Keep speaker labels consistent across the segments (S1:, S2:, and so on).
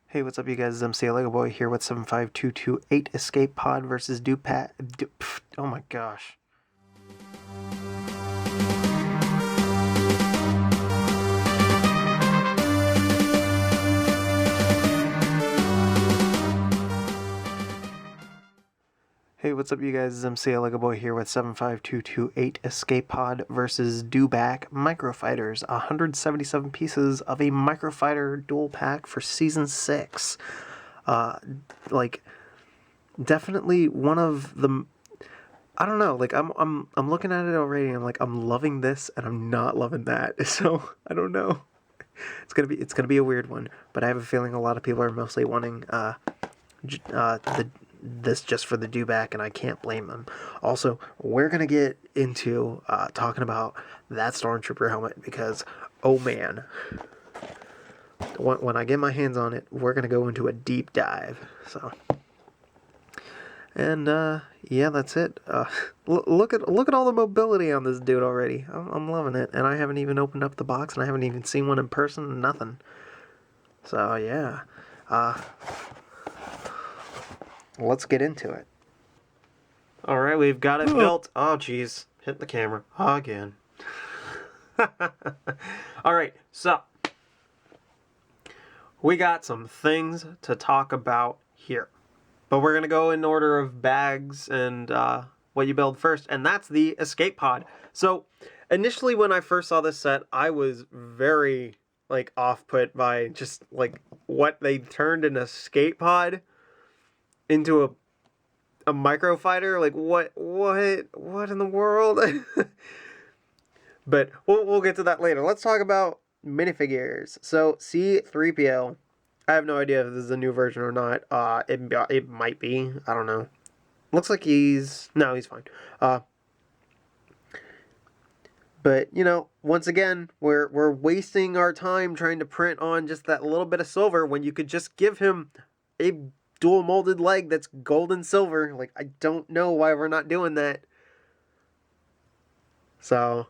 S1: Hey, what's up, you guys? It's MCLegoboy here with 75228 Escape Pod versus Dewback. Oh my gosh. Hey, what's up, you guys? It's MCLegoboy here with 75228 Escape Pod versus Dewback Microfighters. 177 pieces of a Microfighter dual pack for Season 6. Definitely one of the... I don't know, I'm looking at it already, and I'm like, I'm loving this, and I'm not loving that. So, I don't know. It's gonna be a weird one, but I have a feeling a lot of people are mostly wanting this just for the Dewback, and I can't blame them. Also, we're gonna get into talking about that Stormtrooper helmet because, oh man, when I get my hands on it, we're gonna go into a deep dive. So, and yeah, that's it. Look at all the mobility on this dude already. I'm loving it, and I haven't even opened up the box, and I haven't even seen one in person. Nothing. So yeah. Let's get into it. Alright, we've got it built. Oh, jeez. Hit the camera. Again. Alright, so. We got some things to talk about here. But we're going to go in order of bags and what you build first. And that's the Escape Pod. So, initially when I first saw this set, I was very, off-put by just, what they turned an Escape Pod into a microfighter. What in the world? But we'll get to that later. Let's talk about minifigures. So C-3PO, I have no idea if this is a new version or not. It might be. I don't know. Looks like he's fine. But once again, we're wasting our time trying to print on just that little bit of silver when you could just give him a dual molded leg that's gold and silver. I don't know why we're not doing that. So,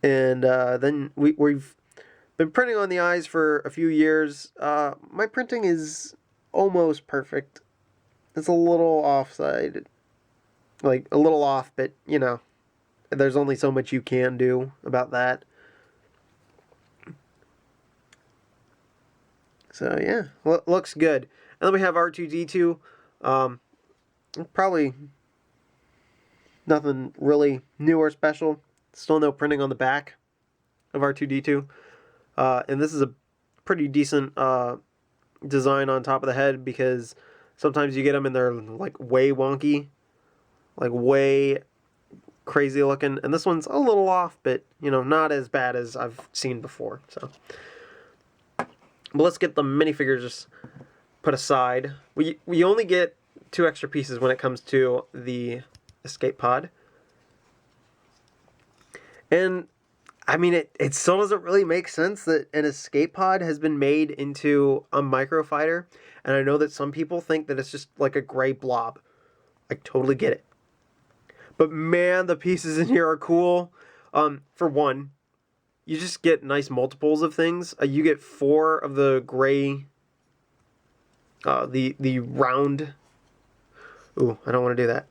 S1: and then we've been printing on the eyes for a few years. My printing is almost perfect. It's a little offside, a little off, but there's only so much you can do about that. So yeah, looks good. And then we have R2-D2. Probably nothing really new or special. Still no printing on the back of R2-D2. And this is a pretty decent design on top of the head, because sometimes you get them and they're way wonky, way crazy looking. And this one's a little off, but not as bad as I've seen before. So. But let's get the minifigures put aside. We only get 2 extra pieces when it comes to the Escape Pod. And, I mean, it still doesn't really make sense that an Escape Pod has been made into a Microfighter. And I know that some people think that it's just like a gray blob. I totally get it. But man, the pieces in here are cool. For one, you just get nice multiples of things. You get 4 of the gray, the round. Ooh, I don't want to do that.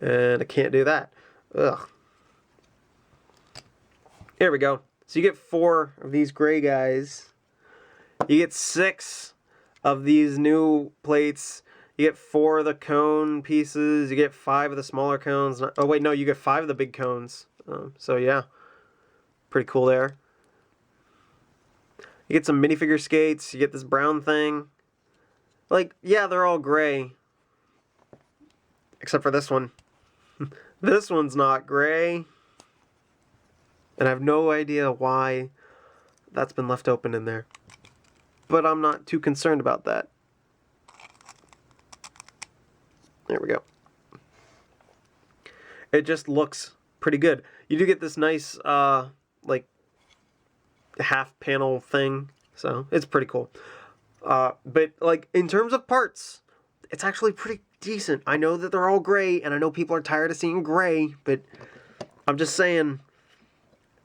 S1: And I can't do that. Ugh. There we go. So you get 4 of these gray guys. You get 6 of these new plates. You get 4 of the cone pieces. You get 5 of the smaller cones. Oh, wait, no, you get 5 of the big cones. So, yeah. Pretty cool there. You get some minifigure skates. You get this brown thing. Yeah, they're all gray. Except for this one. This one's not gray. And I have no idea why that's been left open in there. But I'm not too concerned about that. There we go. It just looks pretty good. You do get this nice, half panel thing. So, it's pretty cool. But, in terms of parts, it's actually pretty decent. I know that they're all gray, and I know people are tired of seeing gray, but I'm just saying,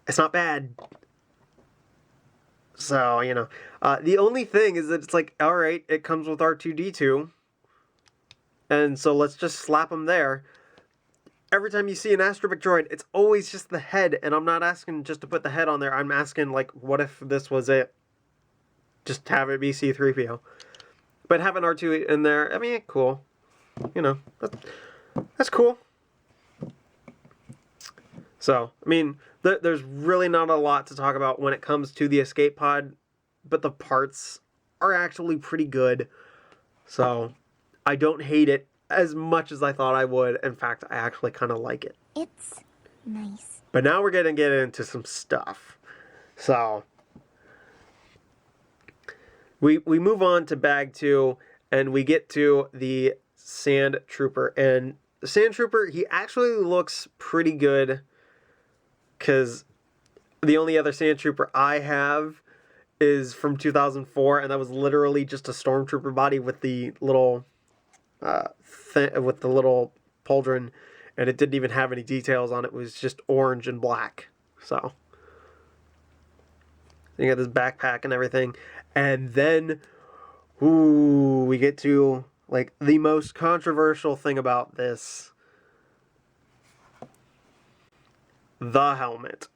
S1: it's not bad. So, you know, the only thing is that it's like, all right, it comes with R2-D2, and so let's just slap him there. Every time you see an astromech droid, it's always just the head, and I'm not asking just to put the head on there. I'm asking, like, what if this was it? Just have it be C-3PO. But having R2 in there, I mean, cool. You know, that's cool. So, I mean, there's really not a lot to talk about when it comes to the escape pod, but the parts are actually pretty good. So, I don't hate it as much as I thought I would. In fact, I actually kind of like it.
S2: It's nice.
S1: But now we're going to get into some stuff. So, we move on to bag 2, and we get to the Sand Trooper. And the Sand Trooper, he actually looks pretty good, because the only other Sand Trooper I have is from 2004, and that was literally just a Stormtrooper body with the little pauldron, and it didn't even have any details on it. It was just orange and black. So you got this backpack and everything, and then we get to like the most controversial thing about this: the helmet.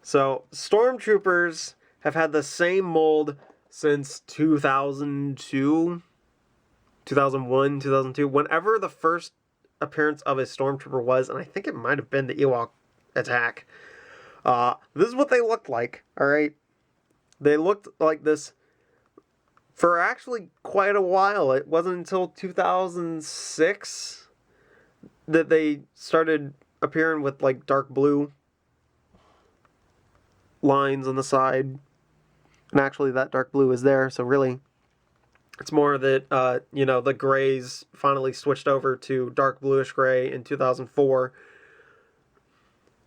S1: So Stormtroopers have had the same mold since 2002, 2001, 2002, whenever the first appearance of a Stormtrooper was, and I think it might have been the Ewok attack. This is what they looked like, alright? They looked like this for actually quite a while. It wasn't until 2006 that they started appearing with like dark blue lines on the side. And actually that dark blue is there, so really it's more that, you know, the grays finally switched over to dark bluish gray in 2004.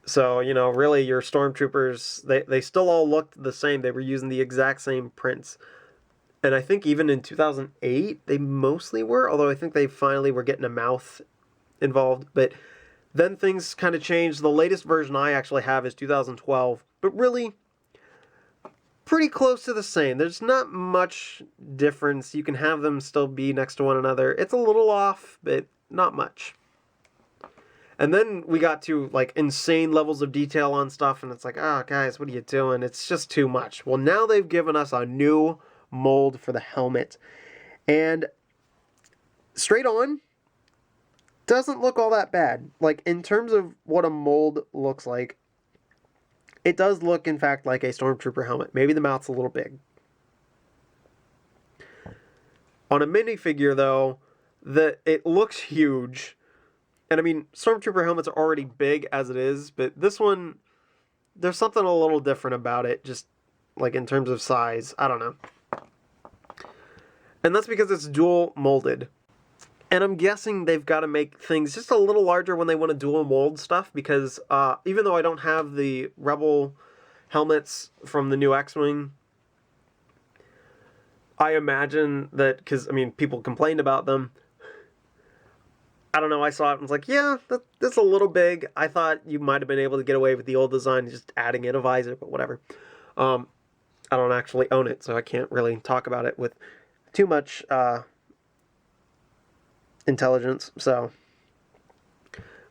S1: So, you know, really your Stormtroopers, they still all looked the same. They were using the exact same prints. And I think even in 2008, they mostly were, although I think they finally were getting a mouth involved. But then things kind of changed. The latest version I actually have is 2012. But really, pretty close to the same. There's not much difference. You can have them still be next to one another. It's a little off, but not much. And then we got to like insane levels of detail on stuff, and it's like, oh guys, what are you doing? It's just too much. Well, now they've given us a new mold for the helmet. And straight on, doesn't look all that bad. Like, in terms of what a mold looks like, it does look, in fact, like a Stormtrooper helmet. Maybe the mouth's a little big. On a minifigure, though, it looks huge. And, I mean, Stormtrooper helmets are already big as it is, but this one, there's something a little different about it, just, like, in terms of size. I don't know. And that's because it's dual molded. And I'm guessing they've got to make things just a little larger when they want to dual mold stuff, because even though I don't have the Rebel helmets from the new X-Wing, I imagine that, because, I mean, people complained about them. I don't know, I saw it and was like, yeah, that's a little big. I thought you might have been able to get away with the old design, just adding in a visor, but whatever. I don't actually own it, so I can't really talk about it with too much intelligence, so.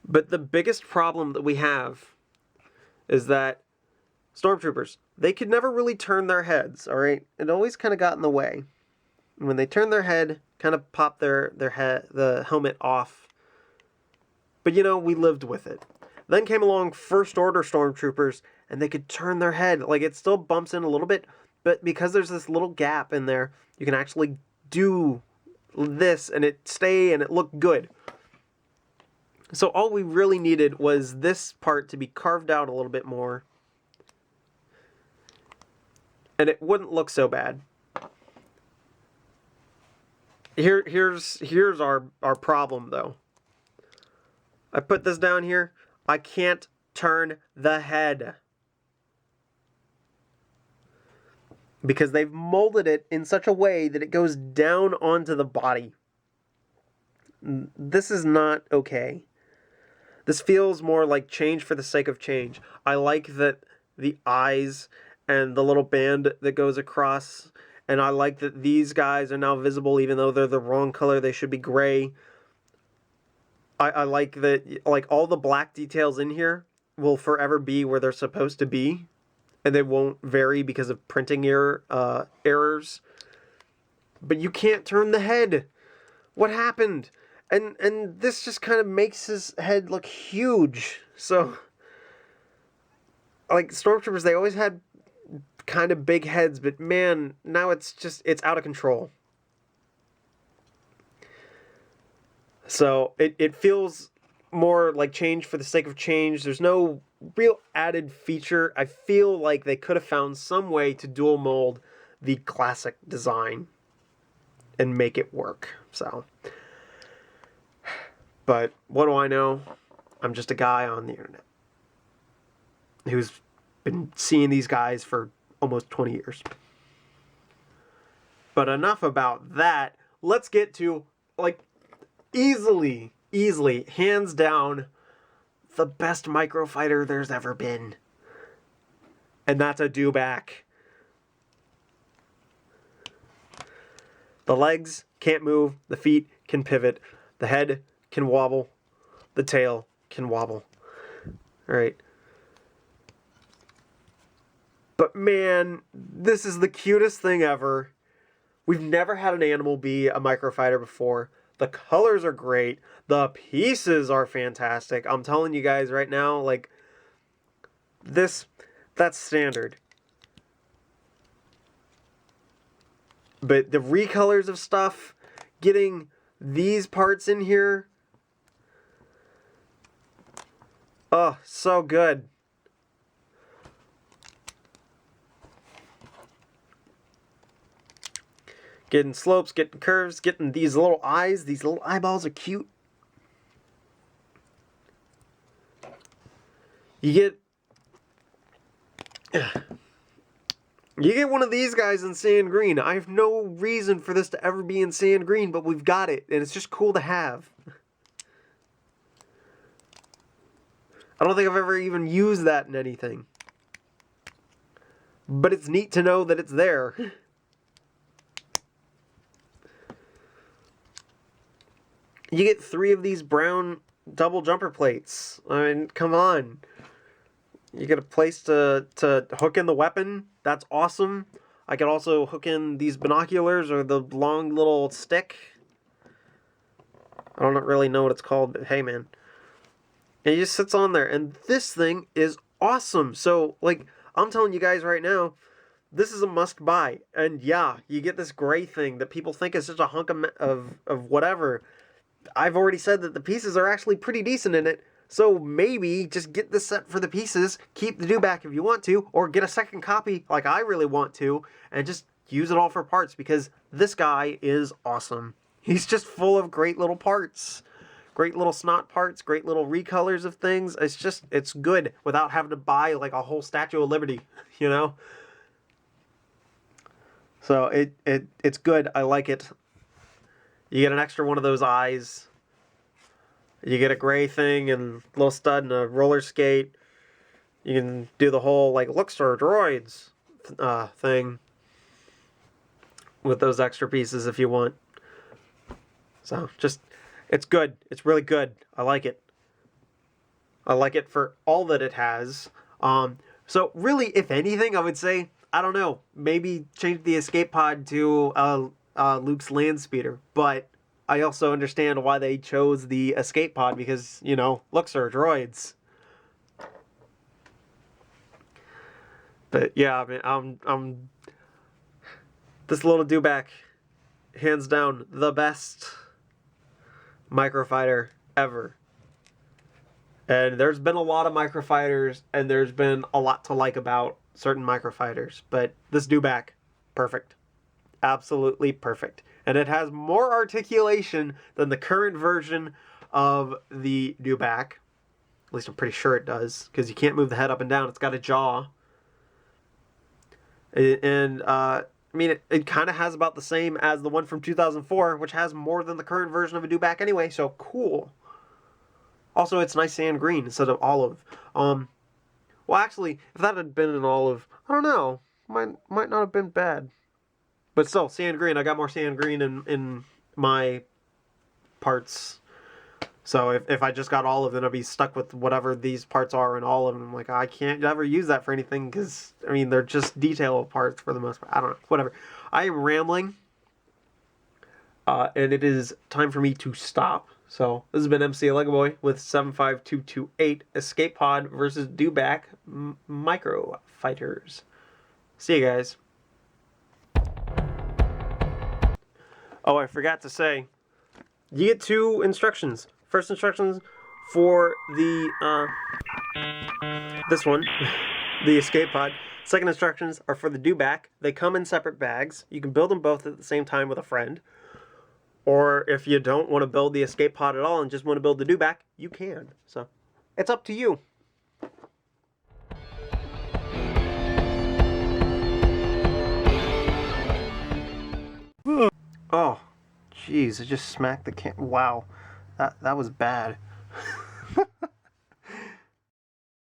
S1: But the biggest problem that we have is that Stormtroopers, they could never really turn their heads, alright? It always kind of got in the way. And when they turn their head, kind of pop the helmet off. But you know, we lived with it. Then came along First Order Stormtroopers, and they could turn their head. Like, it still bumps in a little bit, but because there's this little gap in there, you can actually do this and it stay and it looked good. So all we really needed was this part to be carved out a little bit more, and it wouldn't look so bad. Here's our problem though. I put this down here. I can't turn the head, because they've molded it in such a way that it goes down onto the body. This is not okay. This feels more like change for the sake of change. I like that the eyes and the little band that goes across, and I like that these guys are now visible even though they're the wrong color. They should be gray. I like that, like, all the black details in here will forever be where they're supposed to be, and they won't vary because of printing errors. But you can't turn the head. What happened? And this just kind of makes his head look huge. So, like, Stormtroopers, they always had kind of big heads, but man, now it's out of control. So it feels more like change for the sake of change. There's no real added feature. I feel like they could have found some way to dual mold the classic design and make it work. So, but what do I know? I'm just a guy on the internet who's been seeing these guys for almost 20 years. But enough about that. Let's get to, like, easily, hands down, the best Microfighter there's ever been. And that's a Dewback. The legs can't move, the feet can pivot, the head can wobble, the tail can wobble. Alright. But man, this is the cutest thing ever. We've never had an animal be a Microfighter before. The colors are great. The pieces are fantastic. I'm telling you guys right now, like, that's standard. But the recolors of stuff, getting these parts in here, oh, so good. Getting slopes, getting curves, getting these little eyes. These little eyeballs are cute. You get one of these guys in sand green. I have no reason for this to ever be in sand green, but we've got it, and it's just cool to have. I don't think I've ever even used that in anything. But it's neat to know that it's there. You get 3 of these brown double jumper plates. I mean, come on. You get a place to hook in the weapon. That's awesome. I could also hook in these binoculars or the long little stick. I don't really know what it's called, but hey, man. And it just sits on there. And this thing is awesome. So, like, I'm telling you guys right now, this is a must buy. And yeah, you get this gray thing that people think is such a hunk of whatever. I've already said that the pieces are actually pretty decent in it, so maybe just get this set for the pieces, keep the Dewback if you want to, or get a second copy like I really want to, and just use it all for parts, because this guy is awesome. He's just full of great little parts. Great little snot parts, great little recolors of things. It's good without having to buy like a whole Statue of Liberty, you know? So it's good. I like it. You get an extra one of those eyes. You get a gray thing and a little stud and a roller skate. You can do the whole, like, looks for droids thing with those extra pieces if you want. So, it's good. It's really good. I like it. I like it for all that it has. So, really, if anything, I would say, I don't know, maybe change the escape pod to Luke's land speeder, but I also understand why they chose the escape pod because, you know, looks are droids. But yeah, I mean, I'm this little Dewback, hands down, the best Microfighter ever. And there's been a lot of Microfighters, and there's been a lot to like about certain Microfighters, but this Dewback, perfect. Absolutely perfect. And it has more articulation than the current version of the Dewback. At least I'm pretty sure it does, because you can't move the head up and down. It's got a jaw. And I mean, it kind of has about the same as the one from 2004, which has more than the current version of a Dewback anyway, so cool. Also, it's nice sand green instead of olive. Well, actually, if that had been an olive, I don't know. Might not have been bad. But still, sand green. I got more sand green in my parts. So if I just got olive, then I'd be stuck with whatever these parts are in olive. And I'm like, I can't ever use that for anything because, I mean, they're just detail parts for the most part. I don't know. Whatever. I am rambling. And it is time for me to stop. So this has been MCLegoboy with 75228 Escape Pod versus Dewback Microfighters. See you guys. Oh, I forgot to say, you get two instructions. First instructions for the this one, the Escape Pod. Second instructions are for the Dewback. They come in separate bags. You can build them both at the same time with a friend. Or if you don't want to build the Escape Pod at all and just want to build the Dewback, you can. So, it's up to you. Oh, jeez, I just smacked the can. Wow, that was bad.